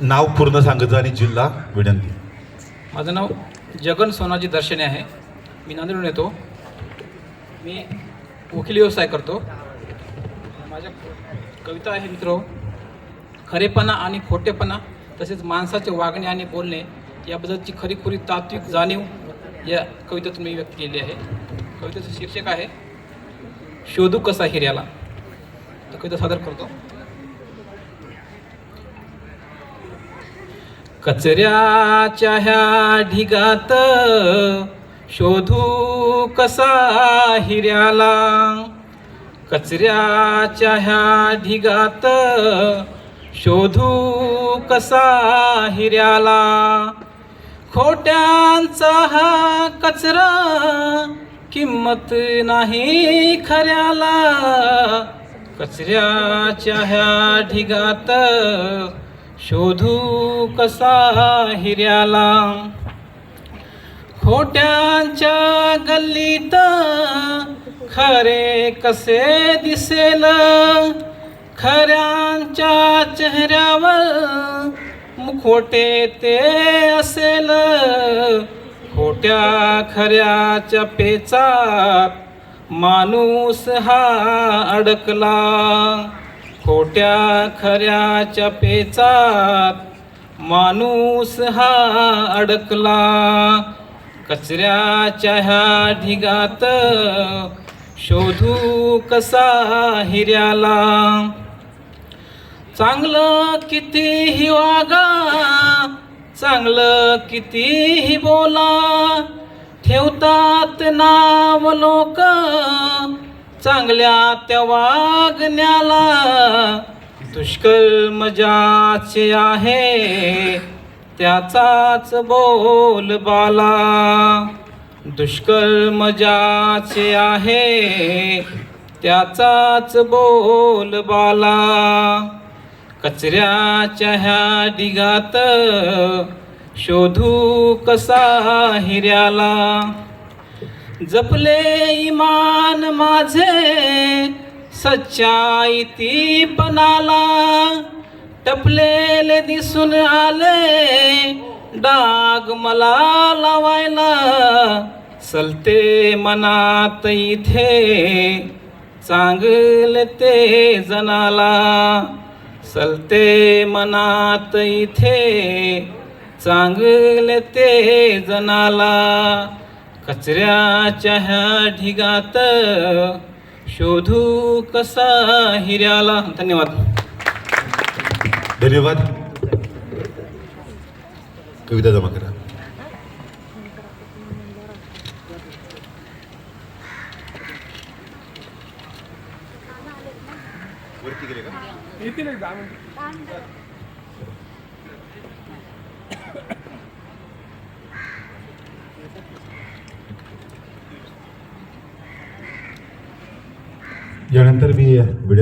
नाव पूर्ण सांगायचं आणि जिल्हा विनंती. माझं नाव जगन सोनाजी दर्शने आहे. मी नांदेडहून येतो. मी वकील व्यवसाय करतो. माझ्या कविता आहे मित्र, खरेपणा आणि खोटेपणा तसेच माणसाचे वागणे आणि बोलणे याबद्दलची खरीखुरी तात्विक जाणीव या कवितेतून मी व्यक्त केली आहे. कवितेचं शीर्षक आहे शोधू कसा हिऱ्याला. तर कविता सादर करतो. कचऱ्याच्या ह्या ढिगात शोधू कसा हिऱ्याला, कचऱ्याच्या ह्या ढिगात शोधू कसा हिऱ्याला, खोट्यांचा हा कचरा किंमत नाही खऱ्याला, कचऱ्याच्या ह्या ढिगात शोधू कसा हिऱ्याला, खोट्यांच्या गल्लीत खरे कसे दिसेल, खऱ्यांच्या चेहऱ्यावर मुखोटे ते असेल, खोट्या खऱ्याच्या पेचात माणूस हा अडकला, खोट्या खऱ्याच्या पेचात माणूस हा अडकला, कचऱ्याच्या ह्या ढिगात शोधू कसा हिऱ्याला, चांगलं कितीही वागा, चांगलं कितीही बोला, ठेवतात नाव लोक चांगल्या त्या वागण्याला, दुष्कर्म ज्याचे आहे त्याचाच बोलबाला, दुष्कर्म ज्याचे आहे त्याचाच बोलबाला, कचऱ्याच्या ह्या ढिगात शोधू कसा हिऱ्याला, जपले इमान माझे सच्चाई पणाला, टपलेले दिसून आले डाग मला लावायला, सलते मनात इथे चांगले ते जनाला, सलते मनात इथे चांगले ते जनाला, कचऱ्याच्या ह्या ढिगात शोधू कसा हिऱ्याला. धन्यवाद. धन्यवाद. कविता जमा करा. वरती गेले का? येतील एक 10 मिनिट. यानंतर मी व्हिडिओ